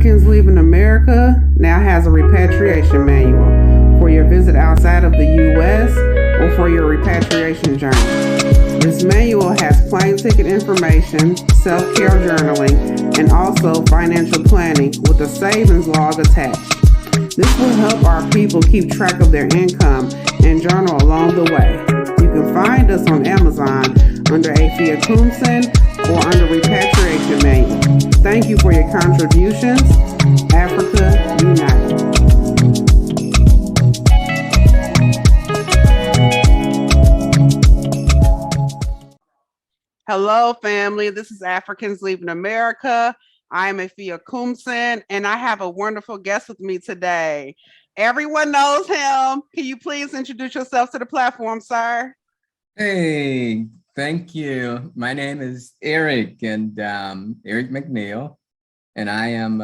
Africans Leaving America now has a repatriation manual for your visit outside of the U.S. or for your repatriation journey. This manual has plane ticket information, self-care journaling, and also financial planning with a savings log attached. This will help our people keep track of their income and journal along the way. You can find us on Amazon under Afia Koomson or under Repatriation Manual. Thank you for your contributions. Africa United. Hello, family. This is Africans Leaving America. I'm Afia Koomson, and I have a wonderful guest with me today. Everyone knows him. Can you please introduce yourself to the platform, sir? Hey, thank you. My name is Eric, and Eric McNeil, and I am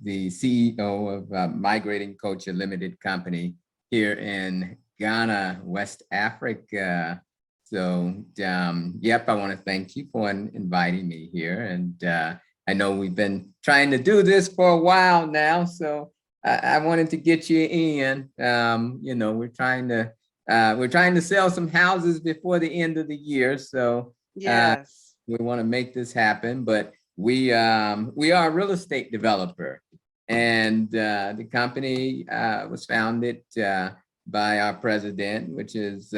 the CEO of Migrating Culture Limited Company here in Ghana, West Africa. So, yep, I want to thank you for inviting me here. And I know we've been trying to do this for a while now, so I wanted to get you in. You know, we're trying to sell some houses before the end of the year, so yes, we want to make this happen. But we are a real estate developer, and the company was founded by our president, which is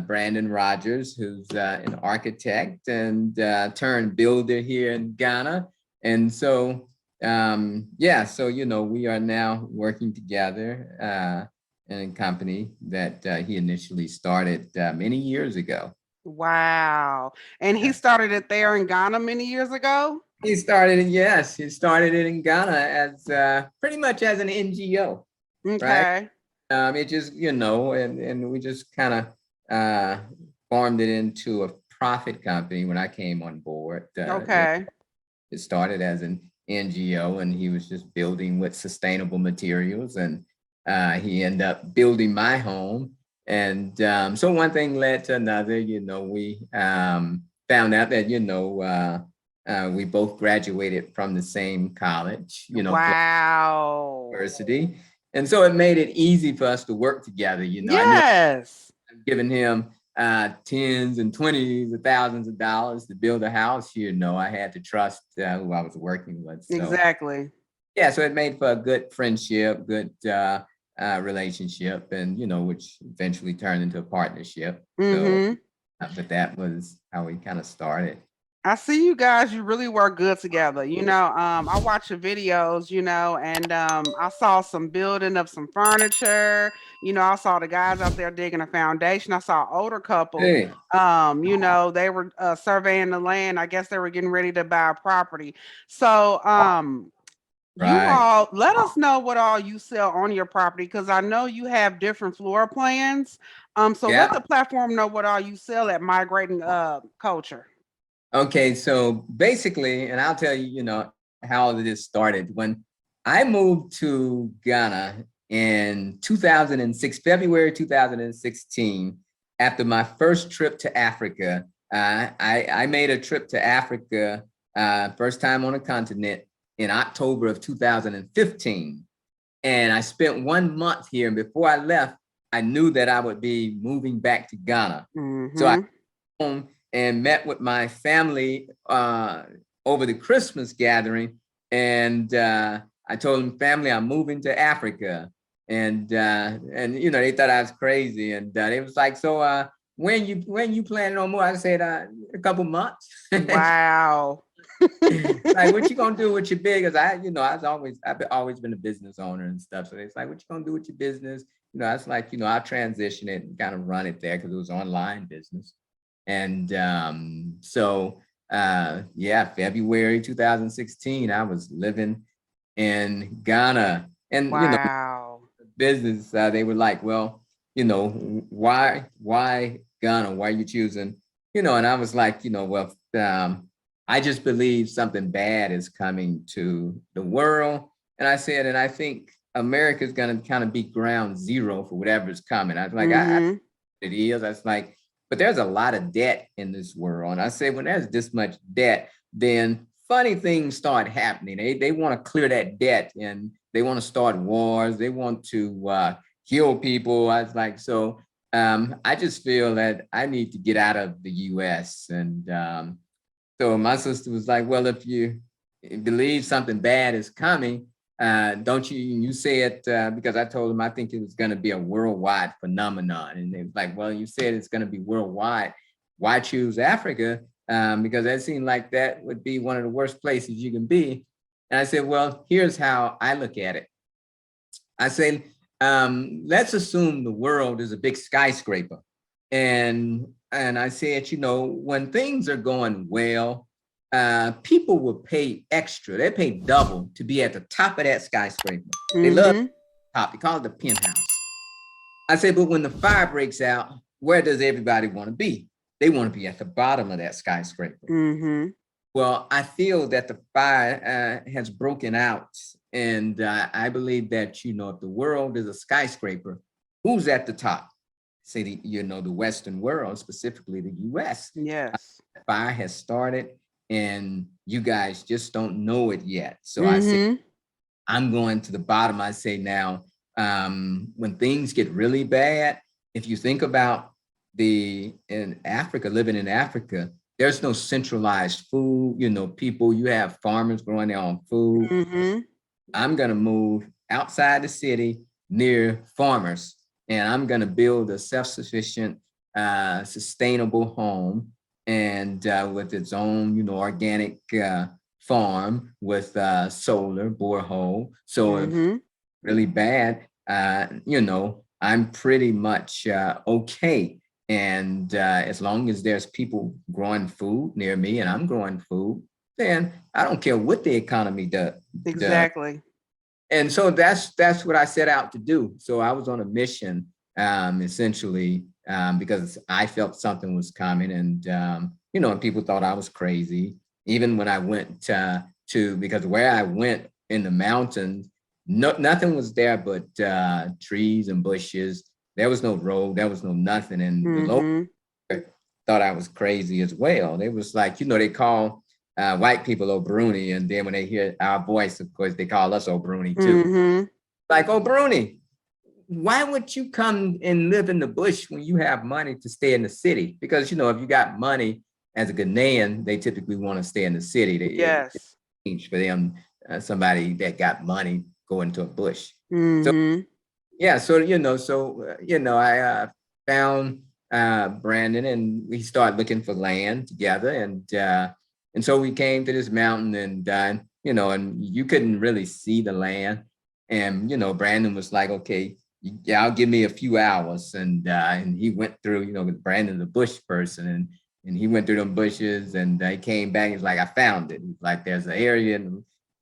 Brandon Rogers, who's an architect and turned builder here in Ghana. And so, yeah, so, you know, we are now working together in a company that he initially started many years ago. wow. And he started it there in Ghana many years ago? He started it, yes, he started it in Ghana as pretty much as an NGO, right? Okay. It just, you know, and we just kind of formed it into a profit company when I came on board. Okay. It started as an NGO, and he was just building with sustainable materials, and he ended up building my home. And so one thing led to another. You know, we found out that, you know, we both graduated from the same college, you know, wow, university. And so it made it easy for us to work together. You know, yes, I knew giving him tens and twenties of thousands of dollars to build a house. You know, I had to trust who I was working with. So, exactly. yeah, so it made for a good friendship, good relationship, and, you know, which eventually turned into a partnership. Mm-hmm. So, but that was how we kind of started. I see you guys, you really work good together. You know, I watch your videos, you know, and I saw some building of some furniture. You know, I saw the guys out there digging a foundation. I saw an older couple. Hey, You know, they were surveying the land. I guess they were getting ready to buy a property. So, you right. all let us know what all you sell on your property, because I know you have different floor plans. So let the Yeah. platform know what all you sell at Migrating Culture. Okay, so basically, and I'll tell you, you know, how this started. When I moved to Ghana in 2006, February 2016, after my first trip to Africa, I made a trip to Africa, first time on a continent, in October of 2015. And I spent 1 month here. And before I left, I knew that I would be moving back to Ghana. So I Mm-hmm. home and met with my family over the Christmas gathering. And I told them, family, I'm moving to Africa. And you know, they thought I was crazy. And they was like, so when you planning on moving? I said, a couple months. Wow. Like, what you gonna do with your business? You know, I've always been a business owner and stuff. So it's like, what you gonna do with your business? You know, it's like, you know, I'll transition it and kind of run it there because it was online business. And so, yeah, February 2016, I was living in Ghana. And, you know, Wow. business, they were like, well, you know, why Ghana? Why are you choosing? You know, and I was like, you know, well, I just believe something bad is coming to the world. And I said, and I think America is going to kind of be ground zero for whatever's coming. I was like, Mm-hmm. it is. I was like, but there's a lot of debt in this world. And I said, when there's this much debt, then funny things start happening. They want to clear that debt, and they want to start wars. They want to kill people. I was like, so I just feel that I need to get out of the US. And so my sister was like, well, if you believe something bad is coming, don't you say it, because I told them I think it was going to be a worldwide phenomenon. And they was like, well, you said it's going to be worldwide. Why choose Africa? Because that seemed like that would be one of the worst places you can be. And I said, well, here's how I look at it. I say, let's assume the world is a big skyscraper. And I said, when things are going well, people will pay extra. They pay double to be at the top of that skyscraper. They love the top. They call it the penthouse. I said, but when the fire breaks out, where does everybody want to be? They want to be at the bottom of that skyscraper. Well, I feel that the fire has broken out. And I believe that, if the world is a skyscraper, who's at the top? Say, the Western world, specifically the US. Yes. Fire has started and you guys just don't know it yet. So I say, I'm going to the bottom. I say now, when things get really bad, if you think about living in Africa, there's no centralized food, people, you have farmers growing their own food. I'm going to move outside the city near farmers, and I'm going to build a self-sufficient, sustainable home, and with its own, organic farm with solar borehole. So if really bad, I'm pretty much okay. And as long as there's people growing food near me and I'm growing food, then I don't care what the economy does. Exactly. And so that's what I set out to do. So I was on a mission, essentially, because I felt something was coming, and and people thought I was crazy. Even when I went because where I went in the mountains, nothing was there but trees and bushes. There was no road, there was no nothing, and the local thought I was crazy as well. They was like, they call white people O'Bruni, and then when they hear our voice, of course, they call us O'Bruni too. Like, O'Bruni, why would you come and live in the bush when you have money to stay in the city? Because, if you got money as a Ghanaian, they typically want to stay in the city. Yes. It's for them, somebody that got money go into a bush. So, yeah, so, I found Brandon, and we started looking for land together. And so we came to this mountain, and, and you couldn't really see the land. And, Brandon was like, okay, I'll give me a few hours. And he went through, Brandon's a bush person, and he went through them bushes, and he came back. He's like, I found it. He's like, there's an area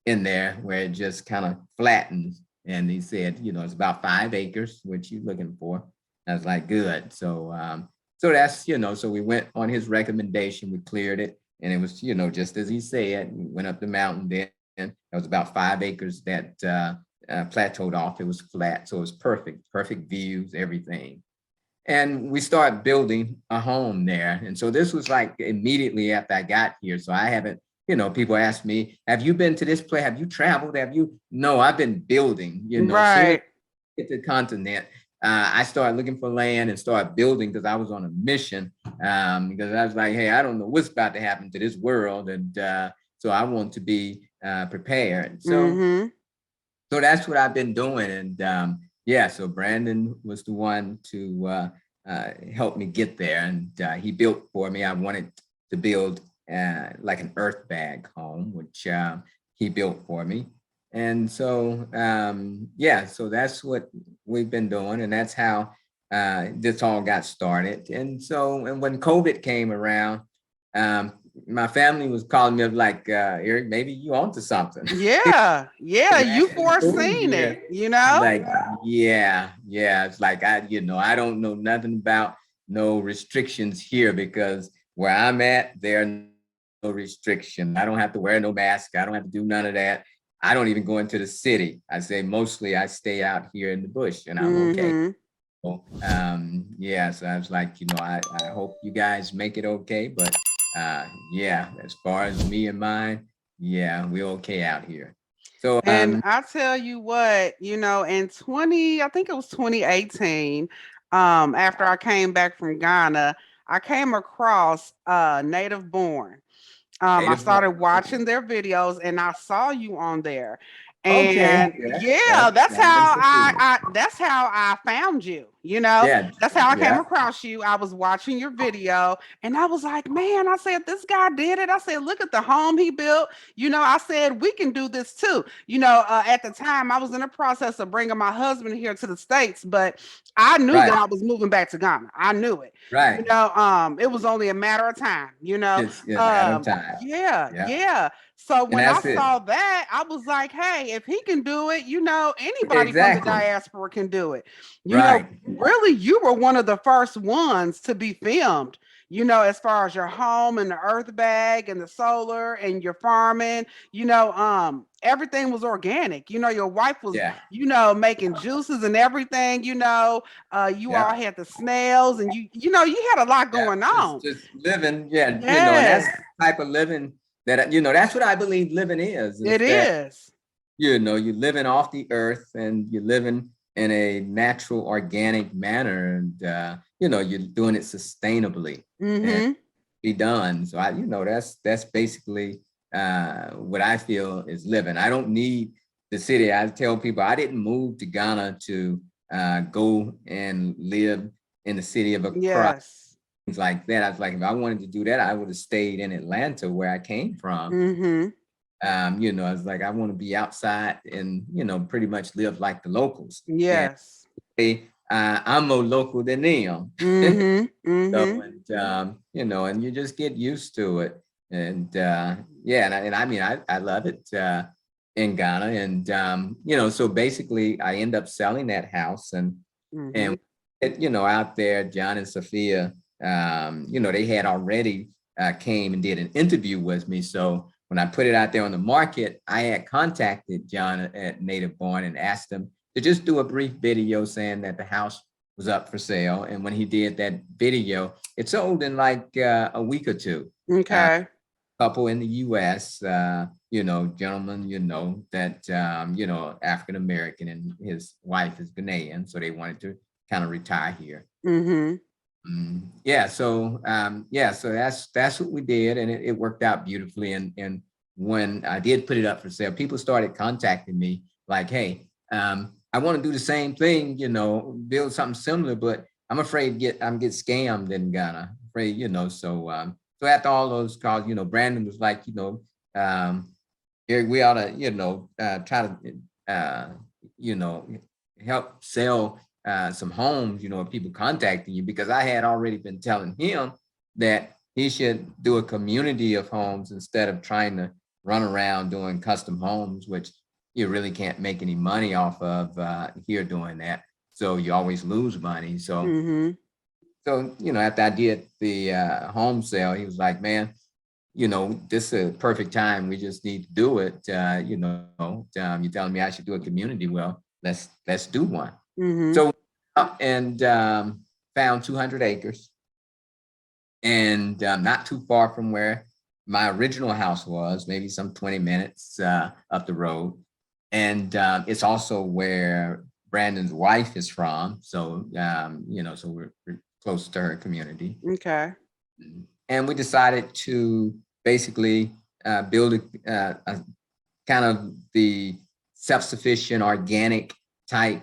in there where it just kind of flattens. And he said, it's about 5 acres, which you're looking for. I was like, good. So, so that's, so we went on his recommendation, we cleared it. And it was, just as he said, we went up the mountain then. It was about 5 acres that plateaued off. It was flat. So it was perfect views, everything. And we started building a home there. And so this was like immediately after I got here. So I haven't, people ask me, have you been to this place? Have you traveled? No, I've been building, Right. Get to the continent. I started looking for land and started building because I was on a mission, because I was like, hey, I don't know what's about to happen to this world. And so I want to be prepared. So, so that's what I've been doing. And so Brandon was the one to help me get there. And he built for me. I wanted to build like an earth bag home, which he built for me. And so, so that's what we've been doing. And that's how this all got started. And so, and when COVID came around, my family was calling me up like, Eric, maybe you onto something. Yeah. You foreseen it, Like, yeah. It's like, I don't know nothing about no restrictions here, because where I'm at, there are no restrictions. I don't have to wear no mask. I don't have to do none of that. I don't even go into the city. I say mostly I stay out here in the bush, and I'm okay. So, so I was like, I hope you guys make it okay. But as far as me and mine, Yeah, we're okay out here. So And I tell you what, in I think it was 2018, after I came back from Ghana, I came across Native Born. I native born. started watching their videos and I saw you on there. Okay, And yeah, yeah, that's that's a cool. that's how I found you, Yeah, That's how I came yeah, across you. I was watching your video and I was like, man, I said, this guy did it. I said, look at the home he built. I said, we can do this too. At the time I was in the process of bringing my husband here to the States, but I knew that right, I was moving back to Ghana. I knew it. right. It was only a matter of time, It's a matter of time. yeah, Yeah, yeah. So and when I that's it. saw that, I was like, hey, if he can do it, anybody from the Exactly. diaspora can do it. Right. Really, you were one of the first ones to be filmed, as far as your home and the earth bag and the solar and your farming, everything was organic. Your wife was, Yeah. making juices and everything, you Yeah. all had the snails and you had a lot Yeah. going on. Just living. Yeah. And that's Yes, the type of living that that's what I believe living it is that is. you're living off the earth and you're living in a natural, organic manner, and you're doing it sustainably and Mm-hmm. be done. So that's basically what I feel is living. I don't need the city. I tell people I didn't move to Ghana to go and live in the city of Accra, Yes. things like that. I was like, if I wanted to do that, I would have stayed in Atlanta where I came from. Mm-hmm. I was like, I want to be outside and, pretty much live like the locals. And Yes. I'm more local than them. Mm-hmm. So, Mm-hmm. and, and you just get used to it. And yeah, and I mean, I love it in Ghana. And, so basically I end up selling that house Mm-hmm. and out there, John and Sophia, they had already came and did an interview with me. So when I put it out there on the market, I had contacted John at Native Born and asked him to just do a brief video saying that the house was up for sale. And when he did that video, it sold in like a week or two. Okay. Couple in the U.S., gentleman, that, African American, and his wife is Ghanaian, so they wanted to kind of retire here. Mm-hmm. Yeah, so so that's what we did, and it worked out beautifully. And when I did put it up for sale, people started contacting me like, "Hey, I want to do the same thing, build something similar, but I'm afraid I'm get scammed in Ghana. Afraid, so after all those calls, Brandon was like, Eric, we ought to, try to, you know, help sell some homes, people contacting you, because I had already been telling him that he should do a community of homes instead of trying to run around doing custom homes, which you really can't make any money off of here doing that. So you always lose money. Mm-hmm. So, after I did the home sale, he was like, man, this is a perfect time. We just need to do it. You're telling me I should do a community. Well, let's do one. Mm-hmm. So up and found 200 acres, and not too far from where my original house was, maybe some 20 minutes up the road. And it's also where Brandon's wife is from. So, so we're close to her community. Okay. And we decided to basically build a kind of the self-sufficient, organic type,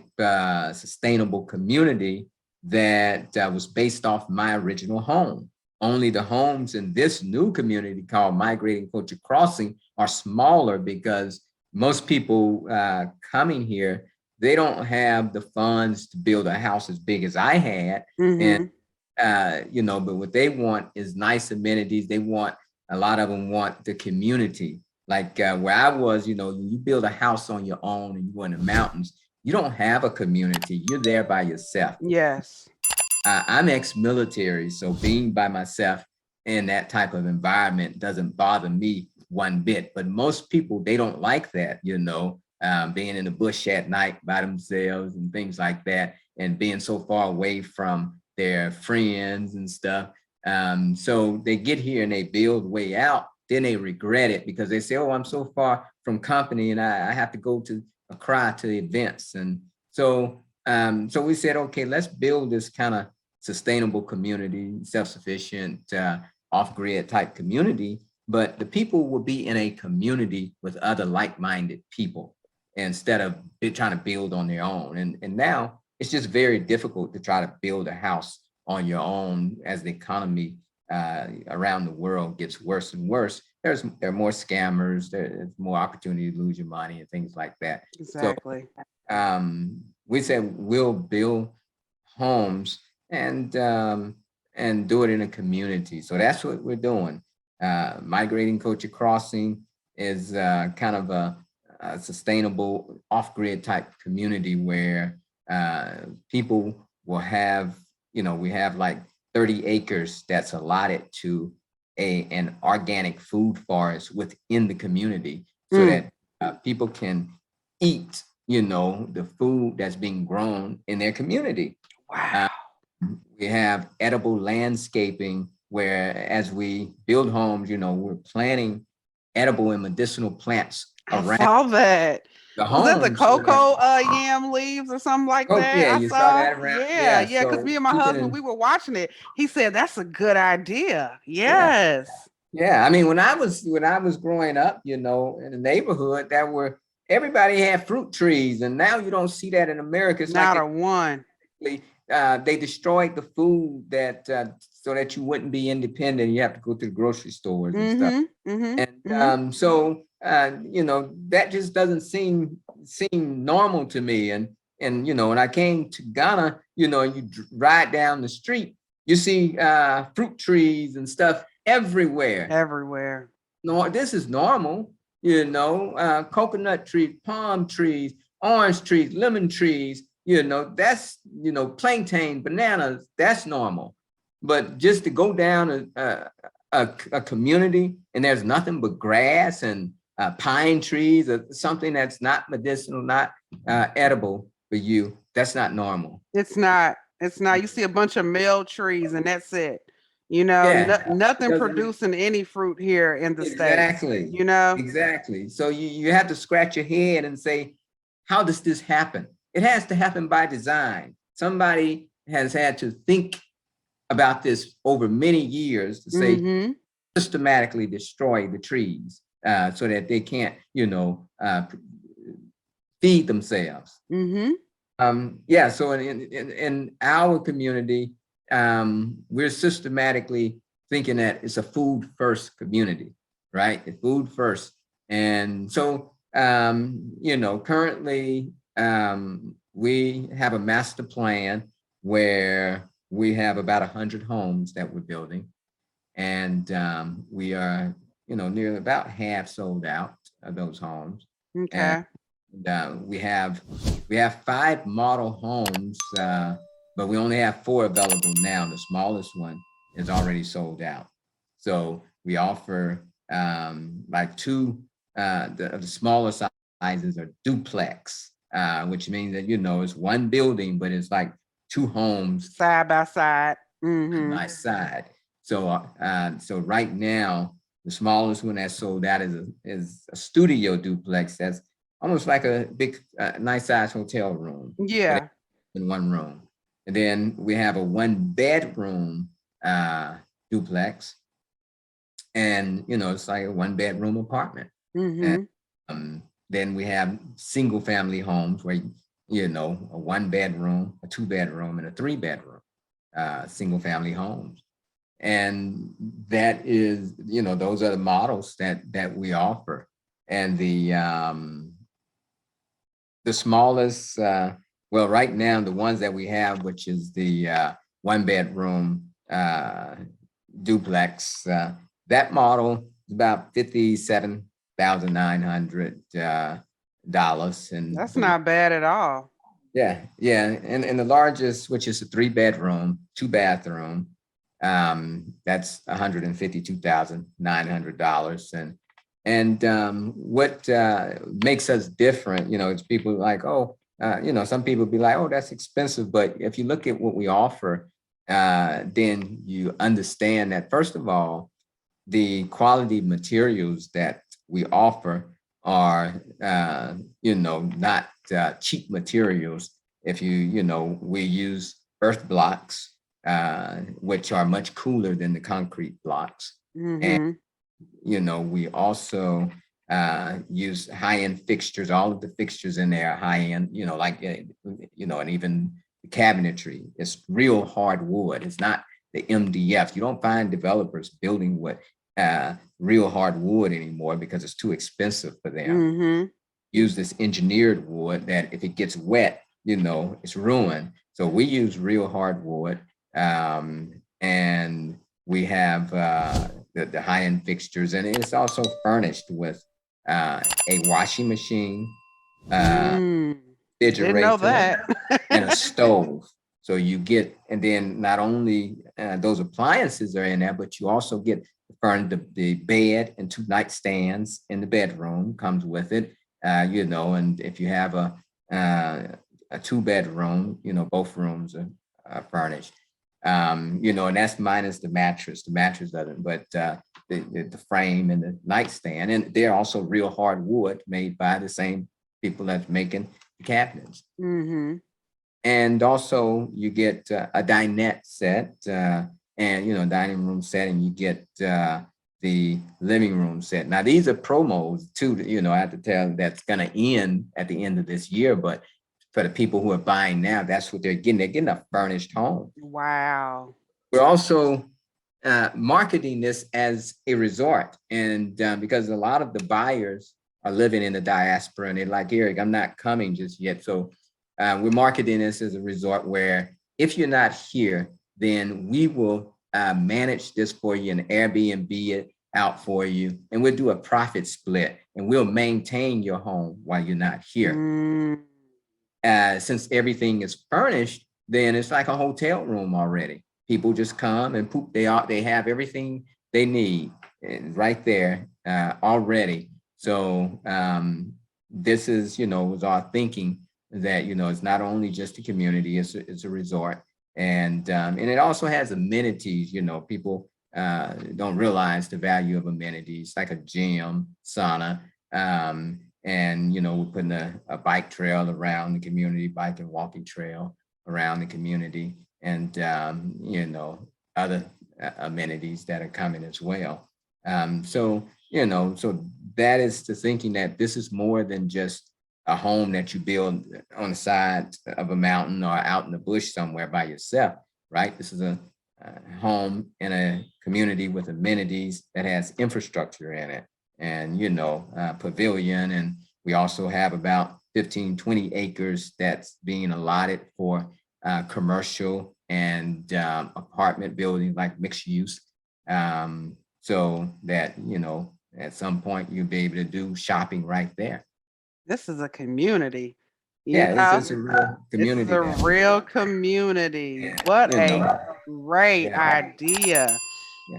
sustainable community that was based off my original home. Only the homes in this new community called Migrating Culture Crossing are smaller, because most people coming here, they don't have the funds to build a house as big as I had. And Mm-hmm. but what they want is nice amenities. They want, a lot of them want the community. Like where I was, you build a house on your own and you go in the mountains, you don't have a community. You're there by yourself. Yes. I'm ex-military, so being by myself in that type of environment doesn't bother me one bit. But most people, they don't like that, being in the bush at night by themselves and things like that, and being so far away from their friends and stuff. So they get here and they build way out, then they regret it because they say, oh, I'm so far from company and I have to go to Accra to events. And so, so we said, okay, let's build this kind of sustainable community, self-sufficient, off-grid type community, but the people will be in a community with other like-minded people instead of trying to build on their own. And now it's just very difficult to try to build a house on your own as the economy around the world gets worse and worse. There are more scammers, there's more opportunity to lose your money and things like that. Exactly. So we said we'll build homes and do it in a community. So that's what we're doing. Migrating Culture Crossing is kind of a sustainable off-grid type community where people will have, we have like 30 acres that's allotted to an organic food forest within the community so that people can eat, the food that's being grown in their community. Wow. We have edible landscaping where as we build homes, we're planting edible and medicinal plants around. I saw that. The Was that the homes, cocoa yam leaves or something like that? Yeah, I you saw that around. Yeah, because so me and my husband, we were watching it. He said that's a good idea. Yes. Yeah, I mean, when I was growing up, in the neighborhood, everybody had fruit trees, and now you don't see that in America. It's not like a one. They destroyed the food that so that you wouldn't be independent. You have to go to the grocery stores and stuff. And so that just doesn't seem normal to me. And when I came to Ghana, you ride down the street, you see fruit trees and stuff everywhere. No, this is normal. Coconut trees, palm trees, orange trees, lemon trees. That's, plantain, bananas, that's normal. But just to go down a community and there's nothing but grass and pine trees or something that's not medicinal, not edible for you, that's not normal. It's not. You see a bunch of male trees and that's it. Nothing producing any fruit here in the States. Exactly. So you have to scratch your head and say, how does this happen? It has to happen by design. Somebody has had to think about this over many years to say, systematically destroy the trees so that they can't, feed themselves. So in our community, we're systematically thinking that it's a food first community, right? Food first. And so, currently, we have a master plan where we have about 100 homes that we're building. And we are, nearly about half sold out of those homes. Okay. And we have 5 model homes, but we only have 4 available now. The smallest one is already sold out. So we offer like 2, the smaller sizes are duplex, which means that, it's one building, but it's like 2 homes side by side. By side. So so right now, the smallest one that's sold out is a studio duplex that's almost like a big, nice size hotel room. Yeah. In one room. And then we have a 1-bedroom duplex. And, it's like a 1-bedroom apartment. And, then we have single family homes where, a 1-bedroom, a 2-bedroom, and a 3-bedroom single family homes. And that is, those are the models that we offer. And the smallest, well, right now, the ones that we have, which is the 1-bedroom duplex, that model is about $57,900. And that's not bad at all. Yeah. And the largest, which is a 3-bedroom, 2-bathroom, that's $152,900. And what makes us different, is people like, some people be like, oh, that's expensive. But if you look at what we offer, then you understand that, first of all, the quality materials that we offer are, not cheap materials. If we use earth blocks, which are much cooler than the concrete blocks. And, Mm-hmm. we also use high-end fixtures. All of the fixtures in there are high-end, and even the cabinetry. It's real hard wood. It's not the MDF. You don't find developers building with real hard wood anymore because it's too expensive for them. Mm-hmm. Use this engineered wood that if it gets wet, it's ruined. So we use real hard wood, and we have the high-end fixtures, and it's also furnished with a washing machine, Mm. Didn't know refrigerator, that. and a stove. So you get, and then not only those appliances are in there, but you also get the bed and 2 nightstands in the bedroom comes with it. And if you have a 2-bedroom, both rooms are furnished. And that's minus the mattress. The mattress doesn't, but the frame and the nightstand, and they're also real hard wood made by the same people that's making the cabinets. Mm-hmm. And also you get a dinette set, and dining room set, and you get the living room set. Now these are promos too. I have to tell that's going to end at the end of this year, but for the people who are buying now, that's what they're getting. They're getting a furnished home. Wow. We're also marketing this as a resort, and because a lot of the buyers are living in the diaspora, and they're like, Eric, I'm not coming just yet. So we're marketing this as a resort where if you're not here, then we will manage this for you and Airbnb it out for you. And we'll do a profit split, and we'll maintain your home while you're not here. Mm. Since everything is furnished, then it's like a hotel room already. People just come and poop. They have everything they need right there already. So this is, was our thinking that, it's not only just a community, it's a resort. And it also has amenities. People don't realize the value of amenities like a gym, sauna, and we're putting a bike trail around the community, bike and walking trail around the community, and other amenities that are coming as well. So that is the thinking that this is more than just a home that you build on the side of a mountain or out in the bush somewhere by yourself, right? This is a home in a community with amenities that has infrastructure in it, and pavilion. And we also have about 15, 20 acres that's being allotted for commercial and apartment buildings, like mixed use, so that at some point you'll be able to do shopping right there. This is a community. It's a real This is community a that real community. yeah, What you a know, great yeah, idea.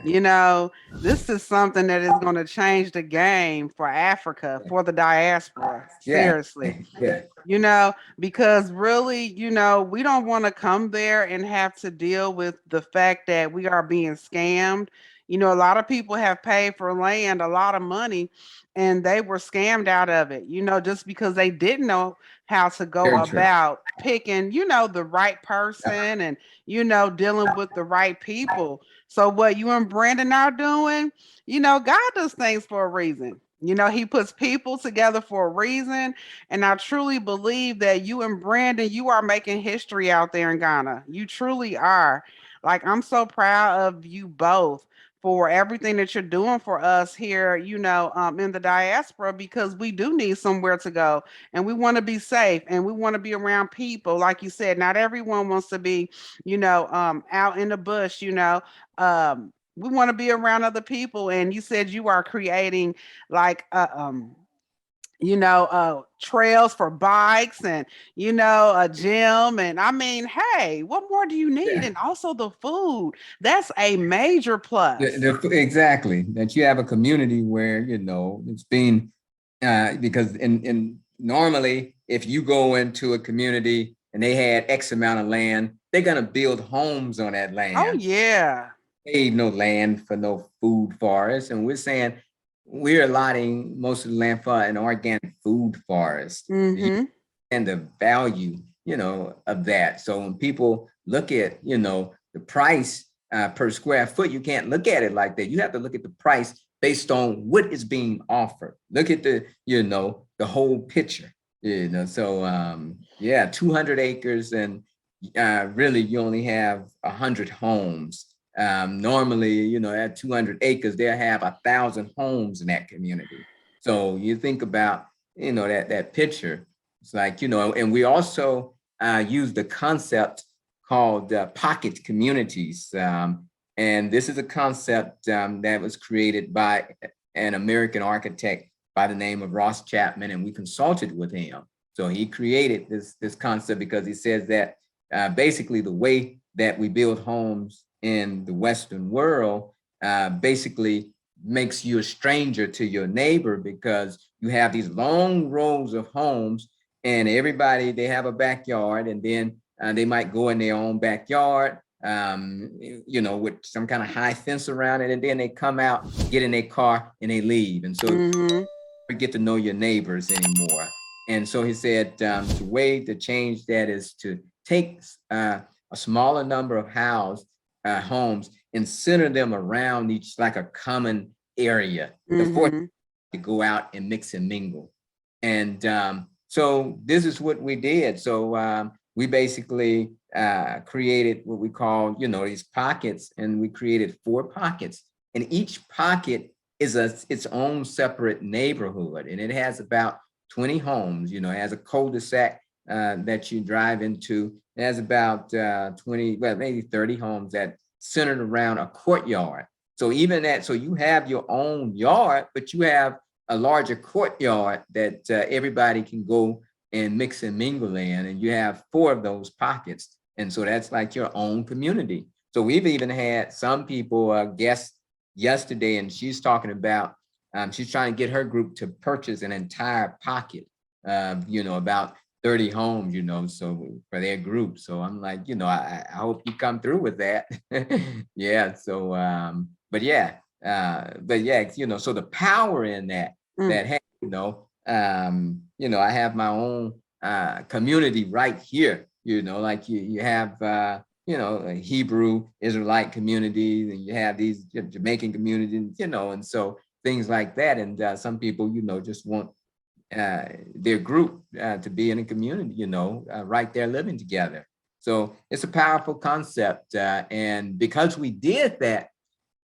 yeah, This is something that is going to change the game for Africa, for the diaspora. yeah, Seriously. yeah, Because really, we don't want to come there and have to deal with the fact that we are being scammed. A lot of people have paid for land a lot of money and they were scammed out of it, just because they didn't know how to go very true. about picking, the right person and, dealing with the right people. So what you and Brandon are doing, God does things for a reason. He puts people together for a reason. And I truly believe that you and Brandon, you are making history out there in Ghana. You truly are. Like, I'm so proud of you both for everything that you're doing for us here, in the diaspora, because we do need somewhere to go and we want to be safe and we want to be around people. Like you said, not everyone wants to be, out in the bush, we want to be around other people. And you said you are creating like trails for bikes and, a gym. And I mean, hey, what more do you need? Yeah. And also the food. That's a major plus. Exactly, that you have a community where it's being because in normally if you go into a community and they had X amount of land, they're gonna build homes on that Oh, land. yeah. Ain't no land for no food forest. And we're saying we're allotting most of the land for an organic food forest. Mm-hmm. And the value, of that. So when people look at, the price per square foot, you can't look at it like that. You have to look at the price based on what is being offered. Look at the whole picture. So yeah, 200 acres, and really you only have 100 homes. Normally, at 200 acres, they'll have 1,000 homes in that community. So you think about, that picture. It's like, and we also use the concept called pocket communities. And this is a concept that was created by an American architect by the name of Ross Chapman, and we consulted with him. So he created this concept because he says that basically the way that we build homes in the Western world basically makes you a stranger to your neighbor, because you have these long rows of homes, and everybody, they have a backyard, and then they might go in their own backyard, with some kind of high fence around it, and then they come out, get in their car, and they leave. And so Mm-hmm. you get to know your neighbors anymore. And so he said the way to change that is to take a smaller number of homes and center them around each, like a common area. The fourth, Mm-hmm. to go out and mix and mingle. And so this is what we did. So we basically created what we call, these pockets, and we created 4 pockets, and each pocket is its own separate neighborhood, and it has about 20 homes. It has a cul-de-sac that you drive into. It has about 20, well, maybe 30 homes that centered around a courtyard. So even that, so you have your own yard, but you have a larger courtyard that everybody can go and mix and mingle in, and you have 4 of those pockets. And so that's like your own community. So we've even had some people, guests yesterday, and she's talking about, she's trying to get her group to purchase an entire pocket, about 30 homes, so for their group. So I'm like, I hope you come through with that. Yeah. So, but yeah, so the power in that, hey, I have my own community right here, like you have, a Hebrew Israelite community, and you have these Jamaican communities, and so things like that. And some people, just want their group to be in a community, right there living together. So it's a powerful concept. And because we did that,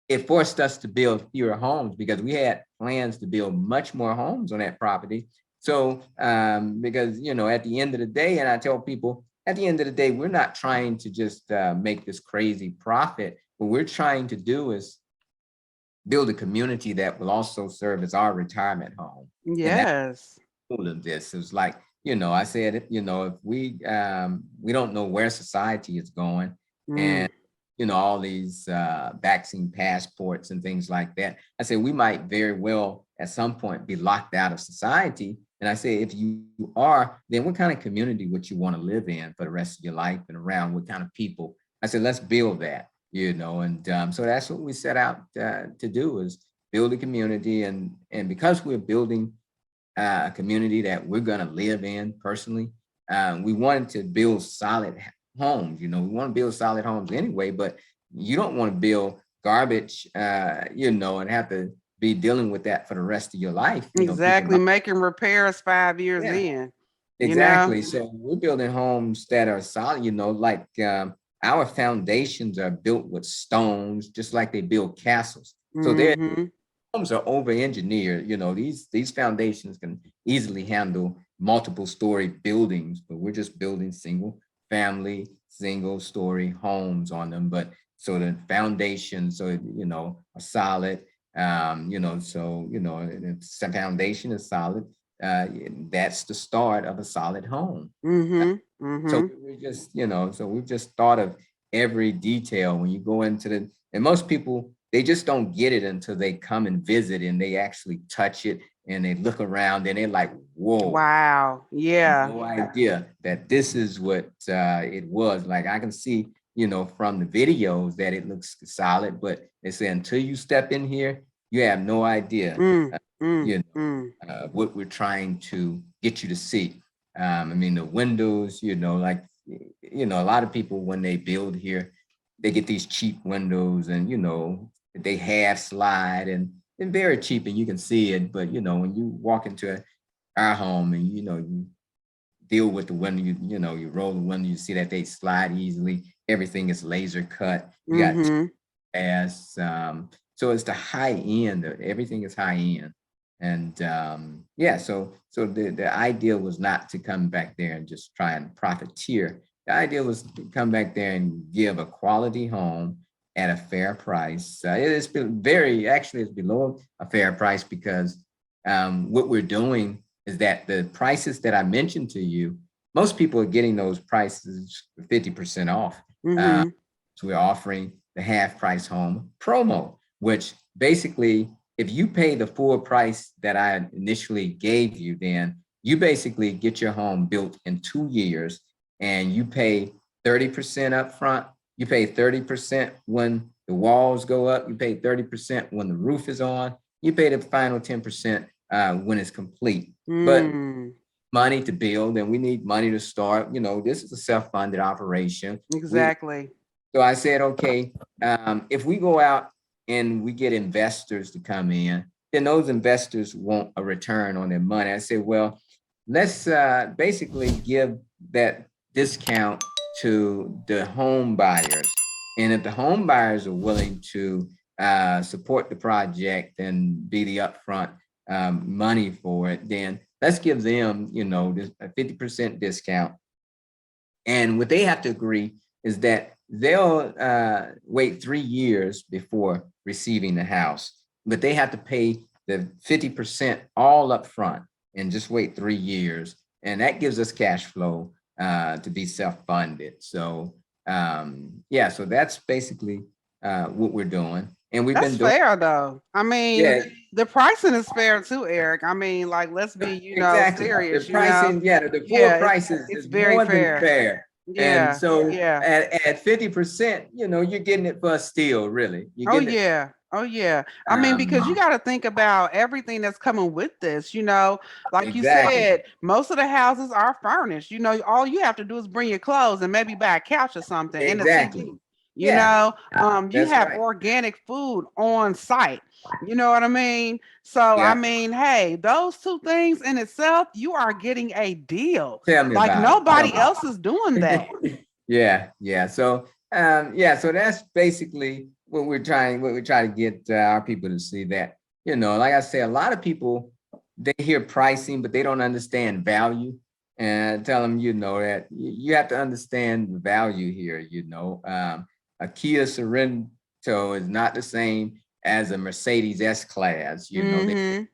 it forced us to build fewer homes, because we had plans to build much more homes on that property. So because, at the end of the day, and I tell people, at the end of the day, we're not trying to just make this crazy profit. What we're trying to do is build a community that will also serve as our retirement home. And that's Yes. all of this. It's like, I said, if we don't know where society is going, Mm. and all these vaccine passports and things like that, I say we might very well at some point be locked out of society. And I say, if you are, then what kind of community would you want to live in for the rest of your life, and around what kind of people? I said, let's build that, and so that's what we set out to do, is build a community. And because we're building a community that we're going to live in personally, we wanted to build solid homes. We want to build solid homes anyway, but you don't want to build garbage, and have to be dealing with that for the rest of your life. People Exactly. might, Making repairs 5 years yeah, in, you know? exactly. So we're building homes that are solid, like our foundations are built with stones, just like they build castles. So their Mm-hmm. homes are over engineered. These foundations can easily handle multiple story buildings, but we're just building single story homes on them. But so the foundations, so are solid. The foundation is solid. That's the start of a solid home. Mm-hmm. So Mm-hmm. we're just, so we've just thought of every detail when you go into and most people, they just don't get it until they come and visit, and they actually touch it, and they look around, and they're like, whoa, Wow. Yeah. no idea that this is what it was. Like, I can see from the videos that it looks solid, but they say until you step in here, you have no idea, what we're trying to get you to see. I mean, the windows, like, a lot of people when they build here, they get these cheap windows and, they half slide and they're very cheap and you can see it. But, when you walk into our home and, you deal with the window, you roll the window, you see that they slide easily. Everything is laser cut. You got as so it's the high end. Everything is high end. And so the idea was not to come back there and just try and profiteer. The idea was to come back there and give a quality home at a fair price. It's below a fair price because what we're doing is that the prices that I mentioned to you, most people are getting those prices 50% off. So we're offering the half price home promo, which basically, if you pay the full price that I initially gave you, then you basically get your home built in 2 years and you pay 30% up front. You pay 30% when the walls go up. You pay 30% when the roof is on. You pay the final 10% when it's complete. But money to build, and we need money to start. This is a self-funded operation. Exactly. So I said, okay, if we go out and we get investors to come in, then those investors want a return on their money. I said, well, let's basically give that discount to the home buyers. And if the home buyers are willing to support the project and be the upfront money for it, then let's give them, a 50% discount. And what they have to agree is that they'll wait 3 years before receiving the house, but they have to pay the 50% all up front and just wait 3 years. And that gives us cash flow to be self-funded. So so that's basically what we're doing. And we've been doing fair though. I mean, the pricing is fair too, Eric. I mean, like, let's be, exactly. serious. The pricing, the full price is very more than fair. Yeah. And so at 50%, you're getting it for a steal, really. Oh yeah. I mean, because you got to think about everything that's coming with this, like you said, most of the houses are furnished. All you have to do is bring your clothes and maybe buy a couch or something. Exactly. You have organic food on site. You know what I mean? So, I mean, hey, those two things in itself, you are getting a deal. Tell me like nobody else is doing that. Yeah. So, so that's basically what we're trying to get our people to see, that, like I say, a lot of people, they hear pricing, but they don't understand value. And I tell them, that you have to understand the value here. A Kia Sorento is not the same as a Mercedes S-Class, from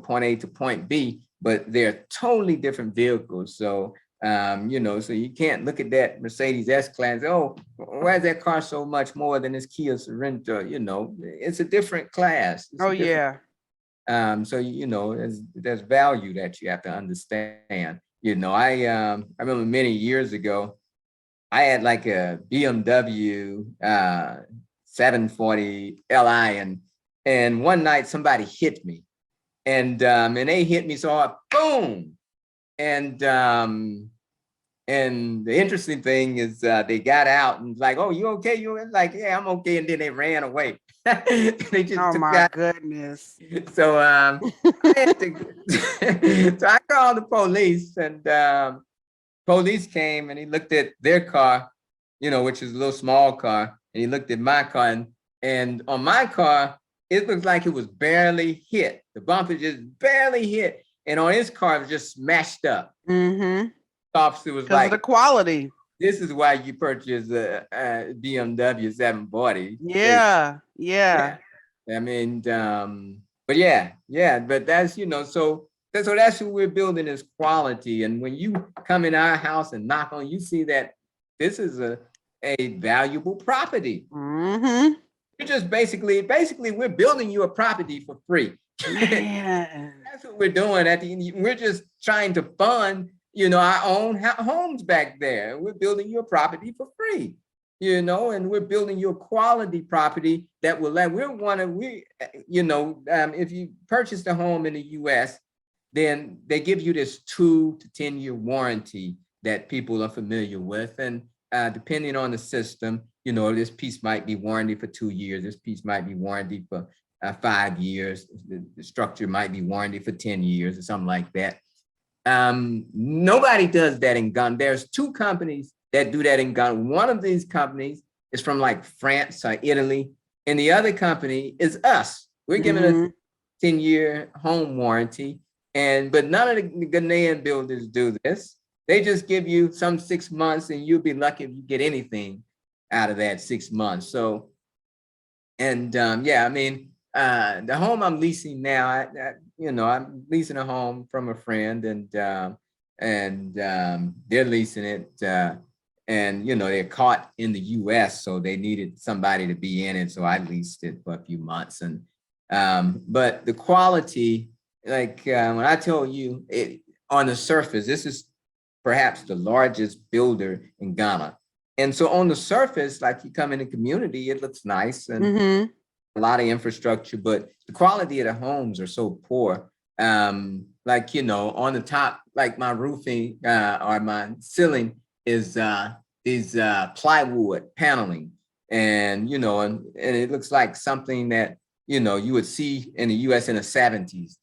point A to point B, but they're totally different vehicles. So, so you can't look at that Mercedes S-Class, oh, why is that car so much more than this Kia Sorento? It's a different class. So, there's value that you have to understand. I remember many years ago, I had like a BMW 740 Li, and one night somebody hit me, and they hit me so hard, boom. And the interesting thing is they got out and like, oh, you okay? You like, yeah, I'm okay. And then they ran away. They just goodness. So I had to, so I called the police, and police came and he looked at their car, which is a little small car, and he looked at my car, and on my car, it looked like it was barely hit. The bumper just barely hit. And on his car, it was just smashed up. Officer was like, the quality. This is why you purchased a BMW 740. Yeah. I mean, but that's, so that's what we're building, is quality. And when you come in our house and knock on, you see that this is a valuable property. You're just basically we're building you a property for free. Yeah. That's what we're doing. At the end, we're just trying to fund our own homes back there. We're building your property for free, and we're building your quality property that will let, if you purchase a home in the US, then they give you this 2 to 10 year warranty that people are familiar with. And depending on the system, this piece might be warranty for 2 years. This piece might be warranty for 5 years. The structure might be warranty for 10 years or something like that. Nobody does that in Ghana. There's 2 companies that do that in Ghana. One of these companies is from like France or Italy, and the other company is us. We're giving a 10-year home warranty, but none of the Ghanaian builders do this. They just give you some 6 months, and you'll be lucky if you get anything out of that 6 months. So, and the home I'm leasing now, I'm leasing a home from a friend, and they're leasing it, and they're caught in the US, so they needed somebody to be in it, so I leased it for a few months. And but the quality, like when I told you, on the surface, this is perhaps the largest builder in Ghana, and so on the surface, like you come in the community, it looks nice and a lot of infrastructure, but the quality of the homes are so poor. On the top, like my roofing or my ceiling is these plywood paneling, and it looks like something that you would see in the US in the 70s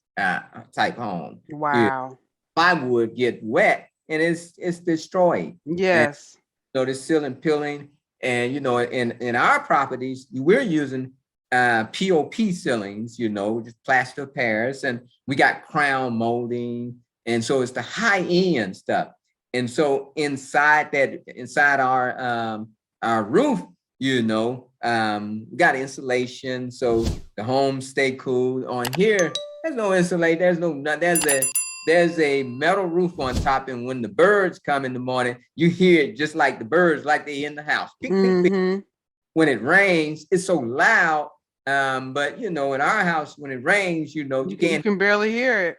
type home. Wow. Plywood get wet and it's destroyed. Yes. And, the ceiling peeling, and in our properties we're using POP ceilings, just plaster Paris, and we got crown molding, and so it's the high end stuff. And so inside our roof, we got insulation, so the homes stay cool. On here, there's no insulation. There's a metal roof on top, and when the birds come in the morning, you hear it just like the birds, like they in the house. Beep, beep, beep. When it rains, it's so loud. But in our house, when it rains, you can barely hear it.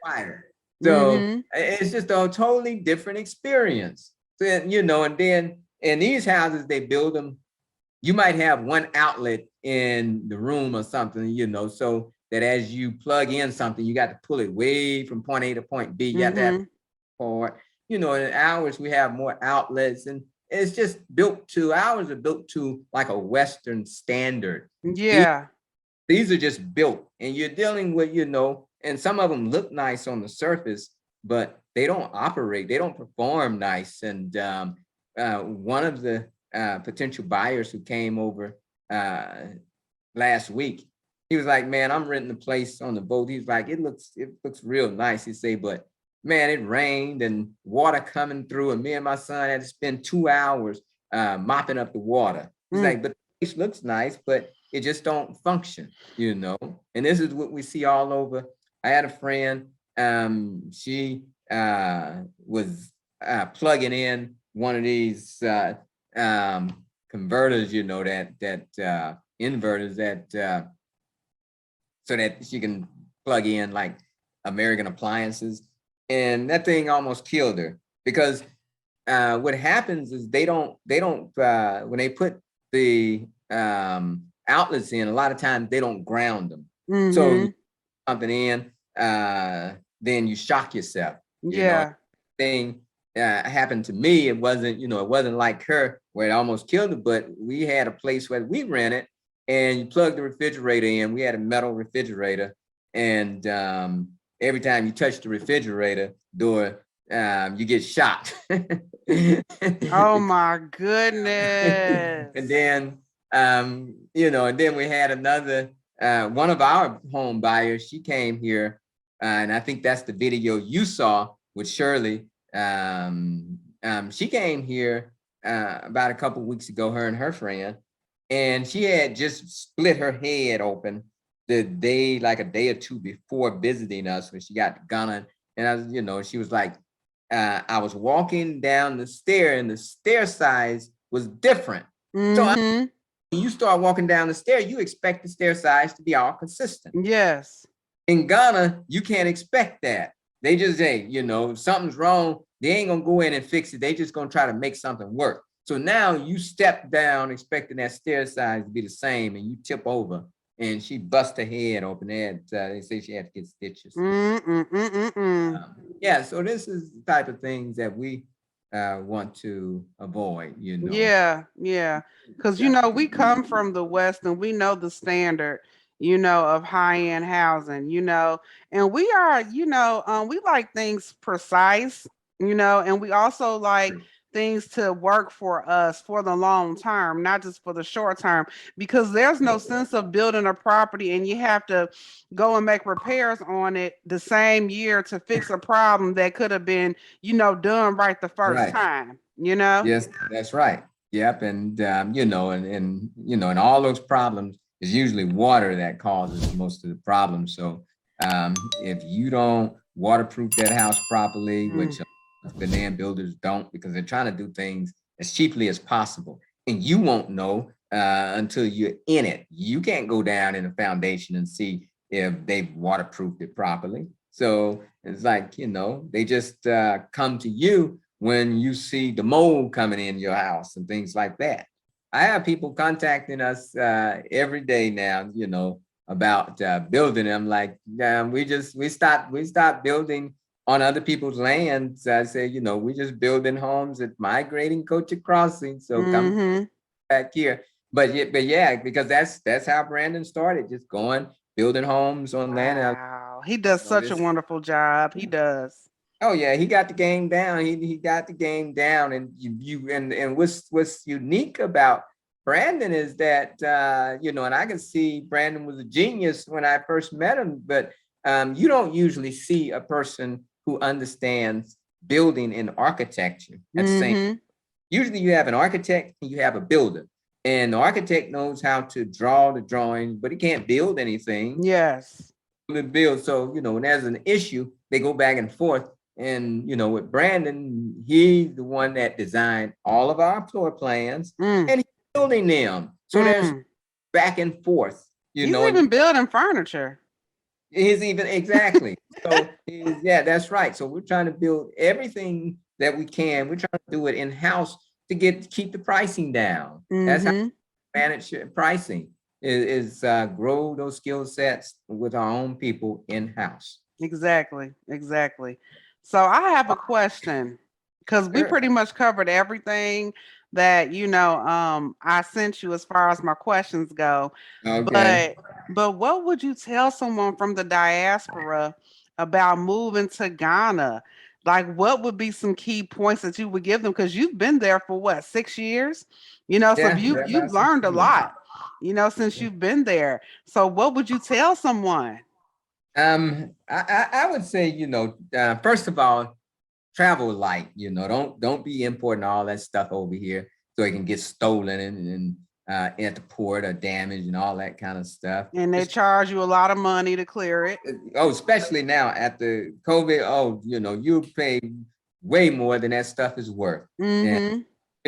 So it's just a totally different experience. So, and then in these houses, they build them. You might have one outlet in the room or something, so that as you plug in something, you got to pull it way from point A to point B. You have to have part. In ours, we have more outlets, and it's just ours are built to like a Western standard. Yeah. These are just built, and you're dealing with, and some of them look nice on the surface, but they don't operate, they don't perform nice. And one of the potential buyers who came over last week, he was like, man, I'm renting a place on the boat. He's like, it looks real nice. He say, but man, it rained and water coming through, and me and my son had to spend 2 hours mopping up the water. He's like, but the place looks nice, but it just don't function, And this is what we see all over. I had a friend, she was plugging in one of these converters, that inverters that so that she can plug in like American appliances, and that thing almost killed her, because what happens is they don't when they put the outlets in, a lot of times they don't ground them. So you put something in, then you shock yourself. Thing happened to me. It wasn't like her where it almost killed her, but we had a place where we rented, and you plug the refrigerator in. We had a metal refrigerator, and every time you touch the refrigerator door, you get shocked. Oh my goodness. And then and then we had another one of our home buyers. She came here, and I think that's the video you saw with Shirley. She came here about a couple of weeks ago, her and her friend, and she had just split her head open a day or two before visiting us when she got to Ghana. And I was, she was like, I was walking down the stair, and the stair size was different. So when you start walking down the stair, you expect the stair size to be all consistent. Yes. In Ghana, you can't expect that. They just say, if something's wrong, they ain't gonna go in and fix it. They just gonna try to make something work. So now you step down expecting that stair size to be the same, and you tip over, and she bust her head open. They say she had to get stitches. Yeah, so this is the type of things that we want to avoid, Yeah, yeah. Because, Yeah. we come from the West and we know the standard, of high end housing, and we are, we like things precise, and we also like things to work for us for the long term, not just for the short term, because there's no sense of building a property and you have to go and make repairs on it the same year to fix a problem that could have been, done right the first Right. time. Yes, that's right. Yep, and and all those problems is usually water that causes most of the problems. So if you don't waterproof that house properly, which the land builders don't, because they're trying to do things as cheaply as possible, and you won't know until you're in it. You can't go down in the foundation and see if they've waterproofed it properly. So it's like, they just come to you when you see the mold coming in your house and things like that. I have people contacting us every day now, about building. I'm like, we stopped building on other people's lands. I say, we just building homes at Migrating Culture Crossing. So come back here. But yeah, because that's how Brandon started, just going building homes on land. Wow, he does such a wonderful job. He does. Oh yeah, he got the game down. He got the game down, and and what's unique about Brandon is that and I can see Brandon was a genius when I first met him, but you don't usually see a person who understands building and architecture at the same. Usually, you have an architect and you have a builder, and the architect knows how to draw the drawings, but he can't build anything. Yes. Build. So when there's an issue, they go back and forth. And with Brandon, he's the one that designed all of our floor plans and he's building them. So there's back and forth. He's even building furniture. He's even exactly. So yeah, that's right. So we're trying to build everything that we can. We're trying to do it in house to keep the pricing down. That's how we manage pricing. Is grow those skill sets with our own people in house. Exactly. So I have a question, because we pretty much covered everything that I sent you as far as my questions go. Okay. But what would you tell someone from the diaspora about moving to Ghana? Like, what would be some key points that you would give them? Because you've been there for what, 6 years? So you've learned a lot, since you've been there. So what would you tell someone? I would say, first of all, travel light. Don't be importing all that stuff over here so it can get stolen and at the port or damaged and all that kind of stuff. And they charge you a lot of money to clear it. Oh, especially now at the COVID. Oh, you pay way more than that stuff is worth. And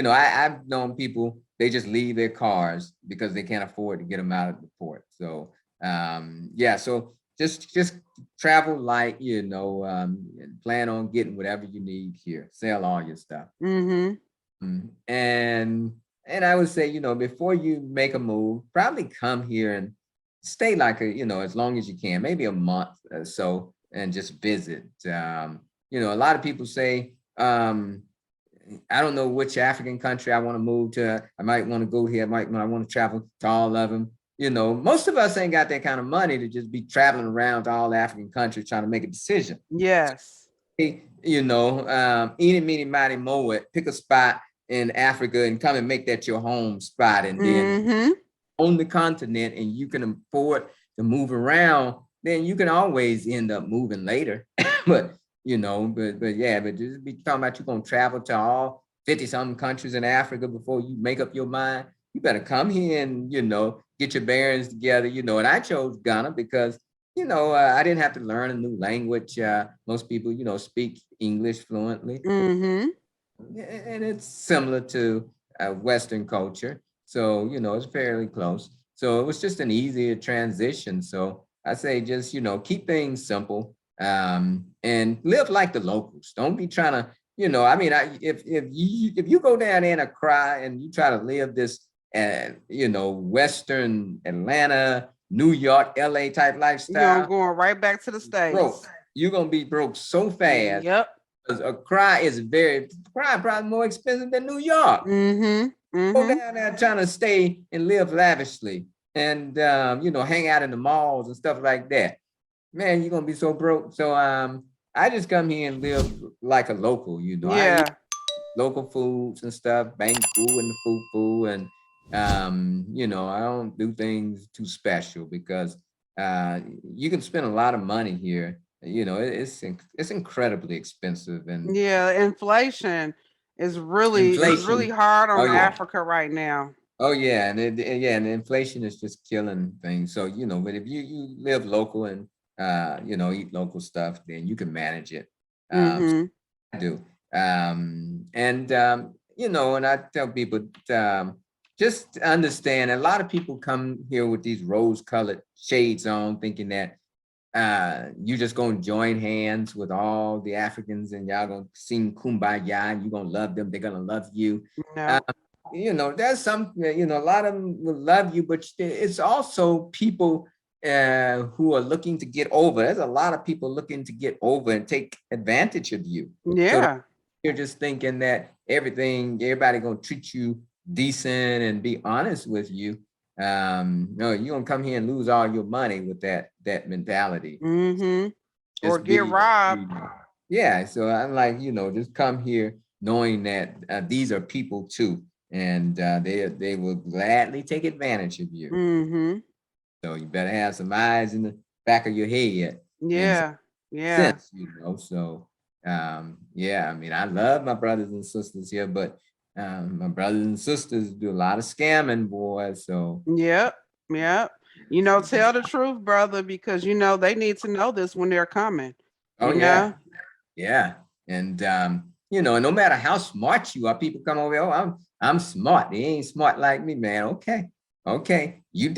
I've known people, they just leave their cars because they can't afford to get them out of the port. So yeah, so just travel light, and plan on getting whatever you need here. Sell all your stuff. And I would say, before you make a move, probably come here and stay like as long as you can, maybe a month or so, and just visit. A lot of people say, I don't know which African country I want to move to. I might want to go here. I want to travel to all of them. Most of us ain't got that kind of money to just be traveling around to all African countries trying to make a decision. Yes. Eeny, meeny, miny, moe it, pick a spot in Africa and come and make that your home spot. And then on the continent, and you can afford to move around, then you can always end up moving later. but just be talking about you're going to travel to all 50-something countries in Africa before you make up your mind. You better come here and, get your bearings together, and I chose Ghana because, I didn't have to learn a new language. Most people, speak English fluently. And it's similar to Western culture. So, it's fairly close. So it was just an easier transition. So I say just, keep things simple and live like the locals. Don't be trying to, I mean, if you go down there in Accra and you try to live this, Western Atlanta, New York, LA type lifestyle, You're going right back to the broke. States. You're gonna be broke so fast. Yep. Because Accra probably more expensive than New York. Go down there trying to stay and live lavishly and hang out in the malls and stuff like that. Man, you're gonna be so broke. So I just come here and live like a local, I eat local foods and stuff, banku and the fufu, and I don't do things too special because you can spend a lot of money here. It's incredibly expensive, and Inflation is really hard on Africa right now. Oh yeah, and and inflation is just killing things. So but if you live local and eat local stuff, then you can manage it. So I do. And I tell people just understand. A lot of people come here with these rose-colored shades on, thinking that you just gonna join hands with all the Africans and y'all gonna sing kumbaya and you're gonna love them, they're gonna love you. No. There's some, a lot of them will love you, but it's also people who are looking to get over. There's a lot of people looking to get over and take advantage of you. Yeah. So you're just thinking that everybody gonna treat you decent and be honest with you. No, you're gonna come here and lose all your money with that mentality. Or get robbed. Yeah, so I'm like, just come here knowing that these are people too, and they will gladly take advantage of you. So you better have some eyes in the back of your head. Yeah. Sense, So I mean, I love my brothers and sisters here, but my brothers and sisters do a lot of scamming, boys. So Yep. Tell the truth, brother, because they need to know this when they're coming. Yeah. And no matter how smart you are, people come over. Oh, I'm smart. They ain't smart like me, man. Okay. You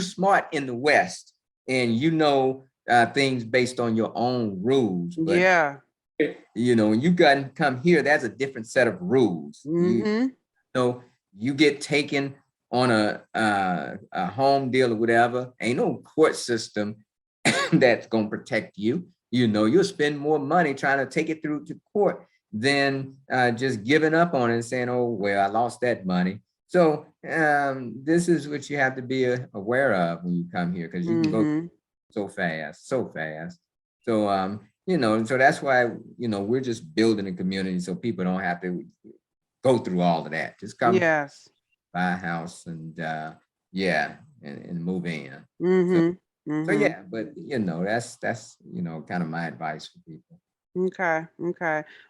smart in the West, and things based on your own rules. But when you come here, that's a different set of rules. You get taken on a home deal or whatever. Ain't no court system that's gonna protect you. You'll spend more money trying to take it through to court than just giving up on it and saying, oh, well, I lost that money. So this is what you have to be aware of when you come here, because you can go so fast. So so that's why we're just building a community so people don't have to go through all of that. Just come buy a house and and move in. So yeah, but that's kind of my advice for people. Okay.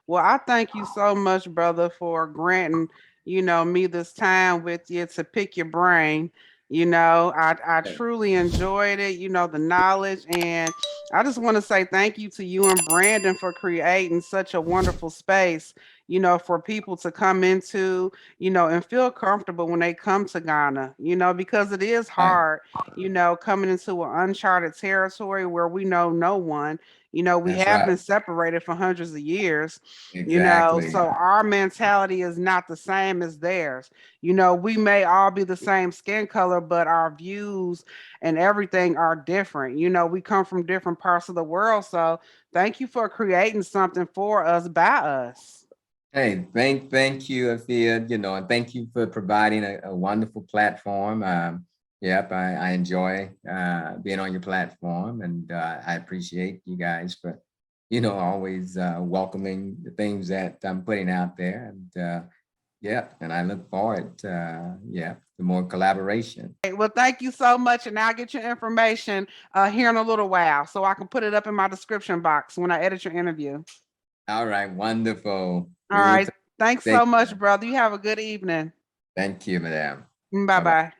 Well, I thank you so much, brother, for granting, me this time with you to pick your brain. I truly enjoyed it, the knowledge. And I just want to say thank you to you and Brandon for creating such a wonderful space, for people to come into, and feel comfortable when they come to Ghana, because it is hard, coming into an uncharted territory where we know no one. We have been separated for hundreds of years, so our mentality is not the same as theirs. We may all be the same skin color, but our views and everything are different. We come from different parts of the world. So thank you for creating something for us, by us. Hey, thank you, Afia, and thank you for providing a wonderful platform. Yep, I enjoy being on your platform, and I appreciate you guys for, always welcoming the things that I'm putting out there. And and I look forward to, more collaboration. Well, thank you so much, and I'll get your information here in a little while so I can put it up in my description box when I edit your interview. All right, wonderful. All right, thanks so much, brother. You have a good evening. Thank you, madam. Bye-bye.